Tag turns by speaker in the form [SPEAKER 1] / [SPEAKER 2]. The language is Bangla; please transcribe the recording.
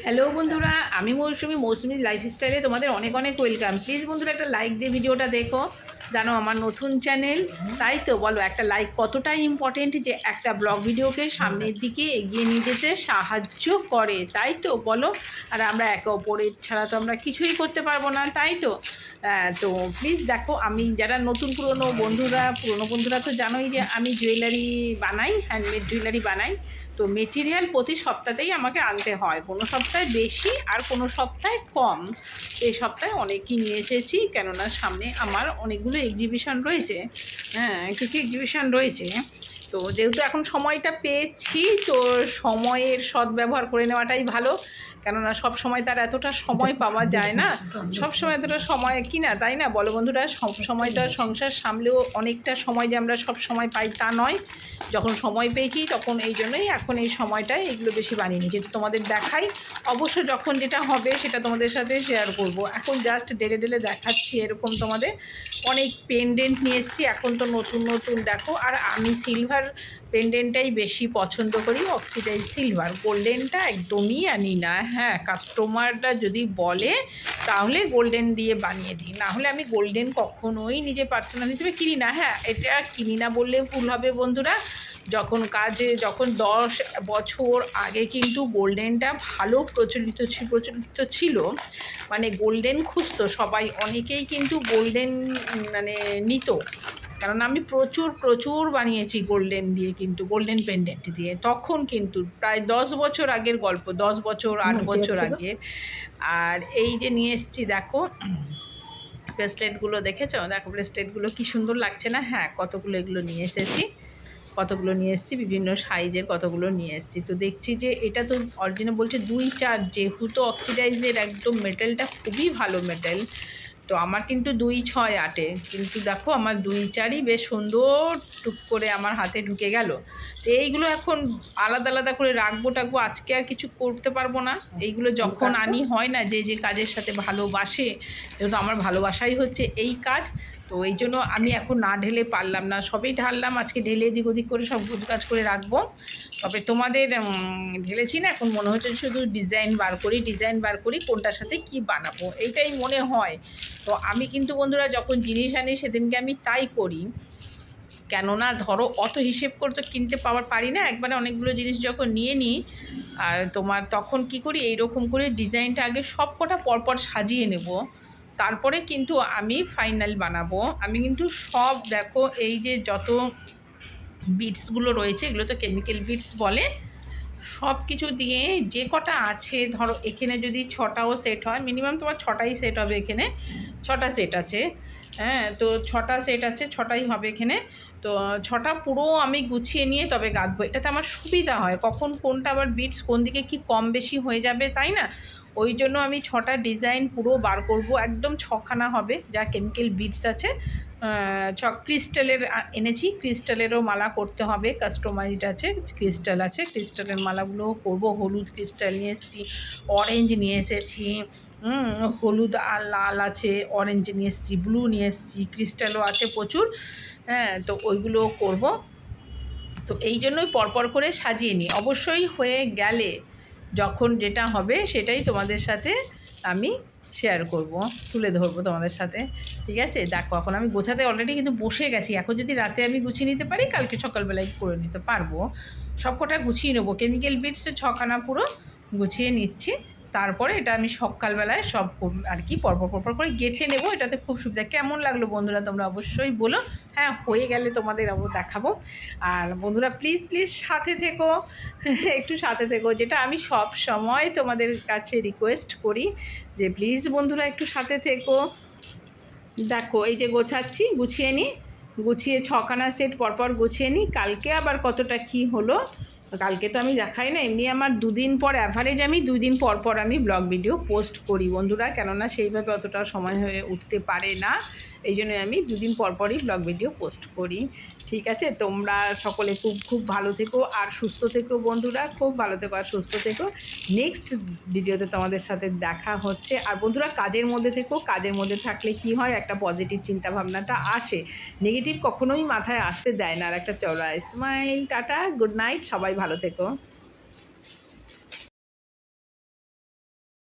[SPEAKER 1] হ্যালো বন্ধুরা, আমি মৌসুমি লাইফস্টাইলে তোমাদের অনেক অনেক ওয়েলকাম। প্লিজ বন্ধুরা একটা লাইক দিয়ে ভিডিওটা দেখো। জানো আমার নতুন চ্যানেল, তাই তো বলো একটা লাইক কতটাই ইম্পর্টেন্ট, যে একটা ব্লগ ভিডিওকে সামনের দিকে এগিয়ে নিয়ে যেতে সাহায্য করে, তাই তো বলো। আর আমরা একে অপরের ছাড়া তো আমরা কিছুই করতে পারবো না, তাই তো। তো প্লিজ দেখো, আমি যারা পুরনো বন্ধুরা তো জানোই যে আমি জুয়েলারি বানাই, হ্যান্ডমেড জুয়েলারি বানাই। তো মেটেরিয়াল প্রতি সপ্তাহতেই আমাকে আনতে হয়, কোনো সপ্তাহে বেশি আর কোনো সপ্তাহে কম। এই সপ্তাহে অনেকই নিয়ে এসেছি, কেননা সামনে আমার অনেকগুলো এক্সিবিশন রয়েছে। কিছু এক্সিবিশন রয়েছে। তো যেহেতু এখন সময়টা পেয়েছি, তো সময়ের সদ্ব্যবহার করে নেওয়াটাই ভালো, কেননা সব সময় তার এতটা সময় পাওয়া যায় না। সব সময় এতটা সময় কি না, তাই না বলো বন্ধুরা। সব সময় তো সংসার সামলেও অনেকটা সময় যে আমরা সব সময় পাই তা নয়। যখন সময় পেয়েছি তখন এই জন্যই এখন এই সময়টায় এগুলো বেশি বানিয়ে নিই, যেহেতু তোমাদের দেখাই। অবশ্য যখন যেটা হবে সেটা তোমাদের সাথে শেয়ার করব। এখন জাস্ট ডেলে ডেলে দেখাচ্ছি এরকম তোমাদের। অনেক পেন্ডেন্ট নিয়ে এসেছি এখন তো নতুন নতুন, দেখো। আর আমি সিলভার পেন্ডেন্টটাই বেশি পছন্দ করি, অক্সিডাইজ সিলভার। গোল্ডেনটা একদমই আনি না। হ্যাঁ, কাস্টমাররা যদি বলে তাহলে গোল্ডেন দিয়ে বানিয়ে দিই, না হলে আমি গোল্ডেন কখনোই নিজে পার্সোনাল হিসেবে কিনি না। হ্যাঁ, এটা কিনি না বললে ভুল হবে বন্ধুরা। যখন 10 বছর আগে কিন্তু গোল্ডেনটা ভালো প্রচলিত ছিল। মানে গোল্ডেন খুঁজতো সবাই, অনেকেই কিন্তু গোল্ডেন মানে নিত। কারণ আমি প্রচুর প্রচুর বানিয়েছি গোল্ডেন দিয়ে, কিন্তু গোল্ডেন পেন্ডেন্ট দিয়ে। তখন কিন্তু প্রায় 10 বছর আগের গল্প, 10 বছর 8 বছর আগে। আর এই যে নিয়ে এসেছি দেখো, ব্রেসলেটগুলো দেখেছো? দেখো ব্রেসলেটগুলো কি সুন্দর লাগছে না? হ্যাঁ, কতগুলো এগুলো নিয়ে এসেছি, বিভিন্ন সাইজের কতগুলো নিয়ে এসেছি। তো দেখছি যে এটা তো অরিজিনাল বলছে 2-4, যেহেতু অক্সিডাইজের একদম মেটেলটা খুবই ভালো মেটেল। তো আমার কিন্তু 2-6-8, কিন্তু দেখো আমার 2-4ই বেশ সুন্দর টুক করে আমার হাতে ঢুকে গেল। তো এইগুলো এখন আলাদা আলাদা করে রাখবো আজকে আর কিছু করতে পারবো না। এইগুলো যখন আনি হয় না, যে যে কাজের সাথে ভালোবাসে, যেহেতু আমার ভালোবাসাই হচ্ছে এই কাজ। তো এই জন্য আমি এখন না ঢেলে পারলাম না, সবেই ঢাললাম আজকে, ঢেলে এদিক ওদিক করে সব কাজ করে রাখবো। তবে তোমাদের ঢেলেছি না, এখন মনে হচ্ছে শুধু ডিজাইন বার করি কোনটার সাথে কি বানাবো, এইটাই মনে হয়। তো আমি কিন্তু বন্ধুরা যখন জিনিস আনি সেদিনকে আমি তাই করি, কেননা ধরো অত হিসেব করে তো কিনতে পারি না একবারে অনেকগুলো জিনিস যখন নিয়ে নিই। আর তোমার তখন কি করি, এইরকম করে ডিজাইনটা আগে সব কটা পরপর সাজিয়ে নেব, তারপরে কিন্তু আমি ফাইনাল বানাবো। আমি কিন্তু সব দেখো, এই যে যত বিটসগুলো রয়েছে এগুলো তো কেমিক্যাল বিটস বলে, সব কিছু দিয়ে যে কটা আছে, ধরো এখানে যদি 6টাও সেট হয়, মিনিমাম তোমার 6টাই সেট হবে এখানে। 6টা সেট আছে। হ্যাঁ, তো 6টা সেট আছে, 6টাই হবে এখানে। তো 6টা পুরো আমি গুছিয়ে নিয়ে তবে গাঁথবো, এটাতে আমার সুবিধা হয়, কখন কোনটা আবার বিটস কোন দিকে কি কম বেশি হয়ে যাবে, তাই না। ওই জন্য আমি 6টা ডিজাইন পুরো বার করব, একদম 6খানা হবে যা কেমিক্যাল বিটস আছে। ক্রিস্টালের এনেছি, ক্রিস্টালেরও মালা করতে হবে, কাস্টমাইজড আছে, ক্রিস্টাল আছে, ক্রিস্টালের মালাগুলোও করবো। হলুদ ক্রিস্টাল নিয়ে এসেছি, অরেঞ্জ নিয়ে এসেছি, হলুদ আর লাল আছে, অরেঞ্জ নিয়ে এসেছি, ব্লু নিয়ে এসেছি, ক্রিস্টালও আছে প্রচুর। হ্যাঁ, তো ওইগুলোও করব। তো এই জন্যই পরপর করে সাজিয়ে নিই, অবশ্যই হয়ে গেলে যখন যেটা হবে সেটাই তোমাদের সাথে আমি শেয়ার করব, তুলে ধরবো তোমাদের সাথে। ঠিক আছে, দেখো এখন আমি গোছাতে অলরেডি কিন্তু বসে গেছি। এখন যদি রাতে আমি গুছিয়ে নিতে পারি, কালকে সকালবেলায় করে নিতে পারবো। সব কটা গুছিয়ে নেবো, কেমিক্যাল বিটসে 6খানা পুরো গুছিয়ে নিচ্ছি। তারপরে এটা আমি সকালবেলায় সব আর কি পরপর করে গেঁথে নেবো, এটাতে খুব সুবিধা। কেমন লাগলো বন্ধুরা তোমরা অবশ্যই বলো। হ্যাঁ, হয়ে গেলে তোমাদের আবার দেখাবো। আর বন্ধুরা প্লিজ প্লিজ সাথে থেকো, একটু সাথে থেকো, যেটা আমি সব সময় তোমাদের কাছে রিকোয়েস্ট করি, যে প্লিজ বন্ধুরা একটু সাথে থেকো। দেখো এই যে গোছাচ্ছি, গুছিয়ে 6খানা সেট পরপর গুছিয়ে নিই। কালকে আবার কতটা কি হলো, কালকে তো আমি দেখাই না, এমনি আমার 2 দিন পর অ্যাভারেজ আমি 2 দিন পর আমি ব্লগ ভিডিও পোস্ট করি বন্ধুরা, কেননা সেইভাবে অতটা সময় হয়ে উঠতে পারে না। এই জন্য আমি 2 দিন পরই ব্লগ ভিডিও পোস্ট করি। ঠিক আছে, তোমরা সকলে খুব খুব ভালো থেকো আর সুস্থ থেকো বন্ধুরা, খুব ভালো থেকো আর সুস্থ থেকো। নেক্সট ভিডিওতে তোমাদের সাথে দেখা হচ্ছে। আর বন্ধুরা কাজের মধ্যে থেকো, কাজের মধ্যে থাকলে কি হয়, একটা পজিটিভ চিন্তাভাবনাটা আসে, নেগেটিভ কখনোই মাথায় আসতে দেয় না। আর একটা চড়া স্মাইল, টাটা, গুড নাইট, সবাই ভালো থেকো।